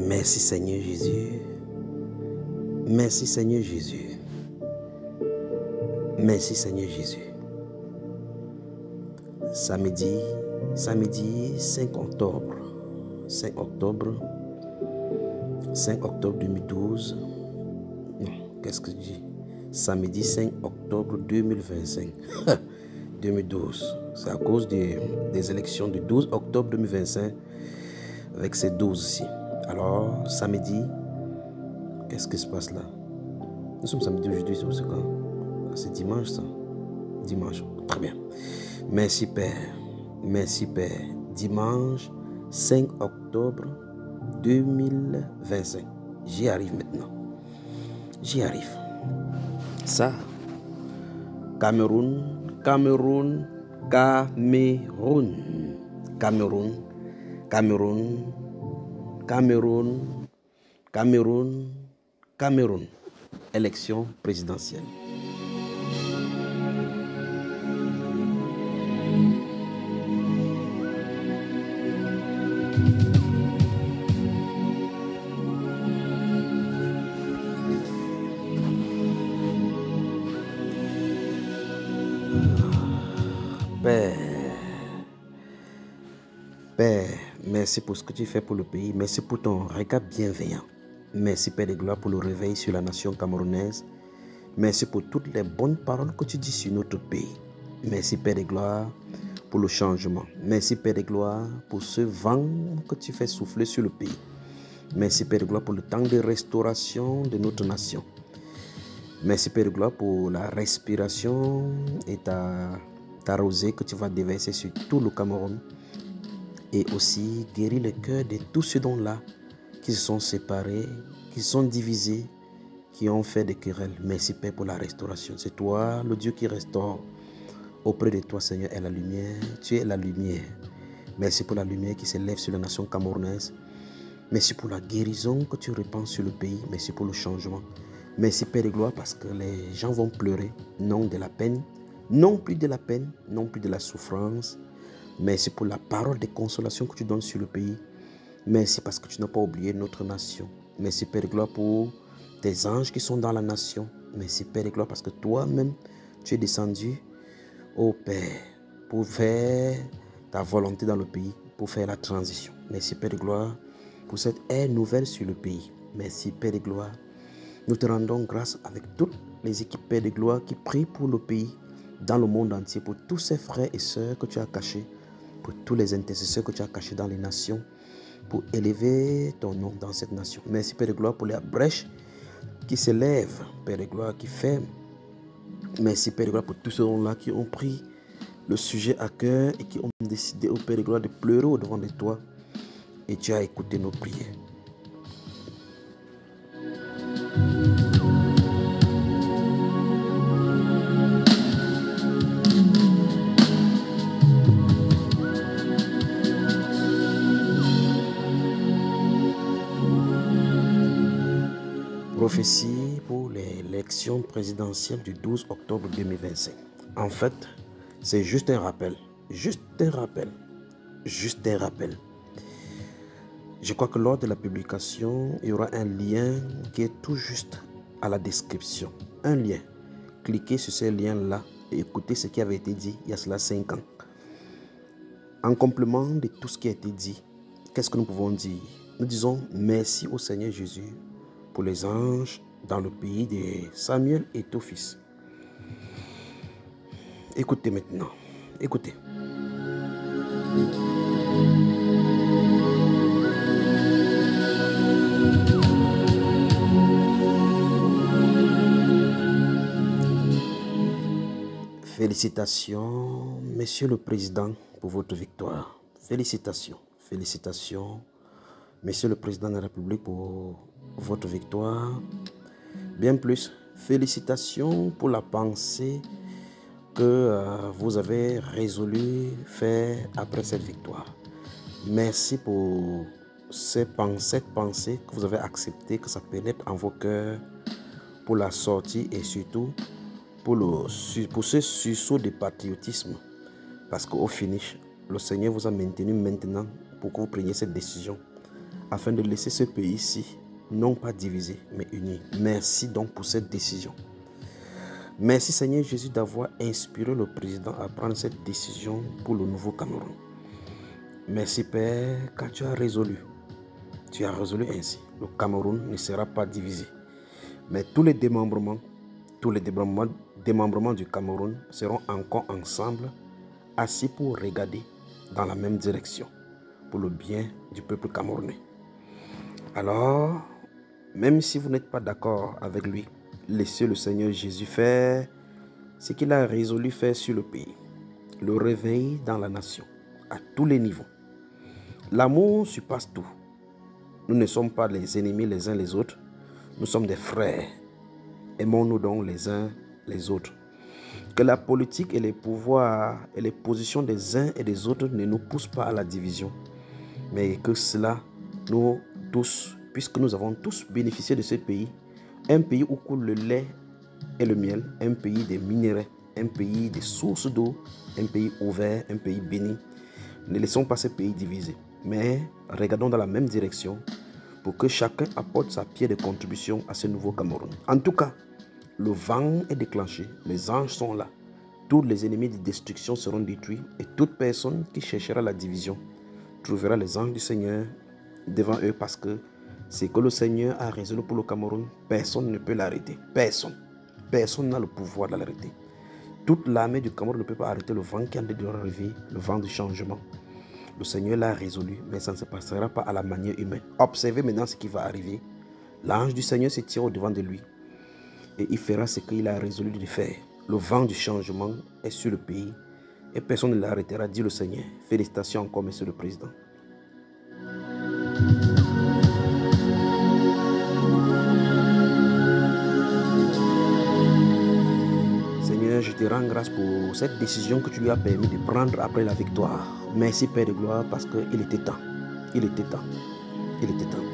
Merci Seigneur Jésus. Merci Seigneur Jésus. Merci Seigneur Jésus. Samedi 5 octobre. 5 octobre 2012. Non, qu'est-ce que je dis? Samedi 5 octobre 2025. 2012. C'est à cause des élections du 12 octobre 2025 avec ces 12 ici. Alors, samedi, qu'est-ce qui se passe là? Nous sommes samedi aujourd'hui, c'est quand? C'est dimanche ça? Dimanche, très bien. Merci Père. Merci Père. Dimanche 5 octobre 2025. J'y arrive maintenant. J'y arrive. Ça, Cameroun. Élection présidentielle. Père, merci pour ce que tu fais pour le pays. Merci pour ton regard bienveillant. Merci Père de gloire pour le réveil sur la nation camerounaise. Merci pour toutes les bonnes paroles que tu dis sur notre pays. Merci Père de gloire pour le changement. Merci Père de gloire pour ce vent que tu fais souffler sur le pays. Merci Père de gloire pour le temps de restauration de notre nation. Merci Père de gloire pour la respiration et ta rosée que tu vas déverser sur tout le Cameroun. Et aussi guérir le cœur de tous ceux dont-là qui se sont séparés, qui se sont divisés, qui ont fait des querelles. Merci Père pour la restauration. C'est toi, le Dieu qui restaure. Auprès de toi, Seigneur, est la lumière. Tu es la lumière. Merci pour la lumière qui s'élève sur la nation camerounaise. Merci pour la guérison que tu répands sur le pays. Merci pour le changement. Merci Père de gloire parce que les gens vont pleurer, non de la peine, non plus de la peine, non plus de la souffrance. Merci pour la parole de consolation que tu donnes sur le pays. Merci parce que tu n'as pas oublié notre nation. Merci Père de gloire pour tes anges qui sont dans la nation. Merci Père de gloire parce que toi-même, tu es descendu, ô Père, pour faire ta volonté dans le pays, pour faire la transition. Merci Père de gloire pour cette ère nouvelle sur le pays. Merci Père de gloire. Nous te rendons grâce avec toutes les équipes Père de gloire qui prient pour le pays, dans le monde entier, pour tous ces frères et sœurs que tu as cachés, pour tous les intercesseurs que tu as cachés dans les nations, pour élever ton nom dans cette nation. Merci Père de gloire pour la brèche qui s'élève, Père de gloire qui ferme. Merci Père de gloire pour tous ceux-là qui ont pris le sujet à cœur et qui ont décidé, au Père de gloire, de pleurer au-devant de toi. Et tu as écouté nos prières. Prophétie pour l'élection présidentielle du 12 octobre 2025. En fait, c'est juste un rappel. Juste un rappel. Juste un rappel. Je crois que lors de la publication, il y aura un lien qui est tout juste à la description. Un lien. Cliquez sur ce lien-là et écoutez ce qui avait été dit il y a cela 5 ans. En complément de tout ce qui a été dit, qu'est-ce que nous pouvons dire? Nous disons merci au Seigneur Jésus pour les anges dans le pays de Samuel et ton fils. Écoutez maintenant, écoutez. Félicitations, Monsieur le Président, pour votre victoire. Félicitations, félicitations, Monsieur le Président de la République, pour votre victoire. Bien plus, félicitations pour la pensée que vous avez résolu faire après cette victoire. Merci pour cette pensée que vous avez accepté, que ça pénètre en vos cœurs pour la sortie et surtout pour ce sursaut de patriotisme. Parce qu'au finish, le Seigneur vous a maintenu maintenant pour que vous preniez cette décision afin de laisser ce pays-ci non pas divisé mais uni. Merci donc pour cette décision. Merci Seigneur Jésus d'avoir inspiré le président à prendre cette décision pour le nouveau Cameroun. Merci Père, car tu as résolu ainsi. Le Cameroun ne sera pas divisé. Mais tous les démembrements du Cameroun seront encore ensemble, assis pour regarder dans la même direction, pour le bien du peuple camerounais. Alors, même si vous n'êtes pas d'accord avec lui, laissez le Seigneur Jésus faire ce qu'il a résolu faire sur le pays. Le réveil dans la nation, à tous les niveaux. L'amour surpasse tout. Nous ne sommes pas les ennemis les uns les autres, nous sommes des frères. Aimons-nous donc les uns les autres. Que la politique et les pouvoirs et les positions des uns et des autres ne nous poussent pas à la division, mais que cela, nous tous, puisque nous avons tous bénéficié de ce pays, un pays où coule le lait et le miel, un pays des minéraux, un pays des sources d'eau, un pays ouvert, un pays béni. Ne laissons pas ce pays divisé, mais regardons dans la même direction pour que chacun apporte sa pierre de contribution à ce nouveau Cameroun. En tout cas, le vent est déclenché, les anges sont là. Tous les ennemis de destruction seront détruits et toute personne qui cherchera la division trouvera les anges du Seigneur devant eux parce que c'est que le Seigneur a résolu pour le Cameroun. Personne ne peut l'arrêter. Personne. Personne n'a le pouvoir de l'arrêter. Toute l'armée du Cameroun ne peut pas arrêter le vent qui est en train de arriver, le vent du changement. Le Seigneur l'a résolu, mais ça ne se passera pas à la manière humaine. Observez maintenant ce qui va arriver. L'ange du Seigneur se tient au-devant de lui et il fera ce qu'il a résolu de faire. Le vent du changement est sur le pays et personne ne l'arrêtera, dit le Seigneur. Félicitations encore, Monsieur le Président. Seigneur, je te rends grâce pour cette décision que tu lui as permis de prendre après la victoire. Merci Père de gloire parce qu'il était temps. Il était temps. Il était temps.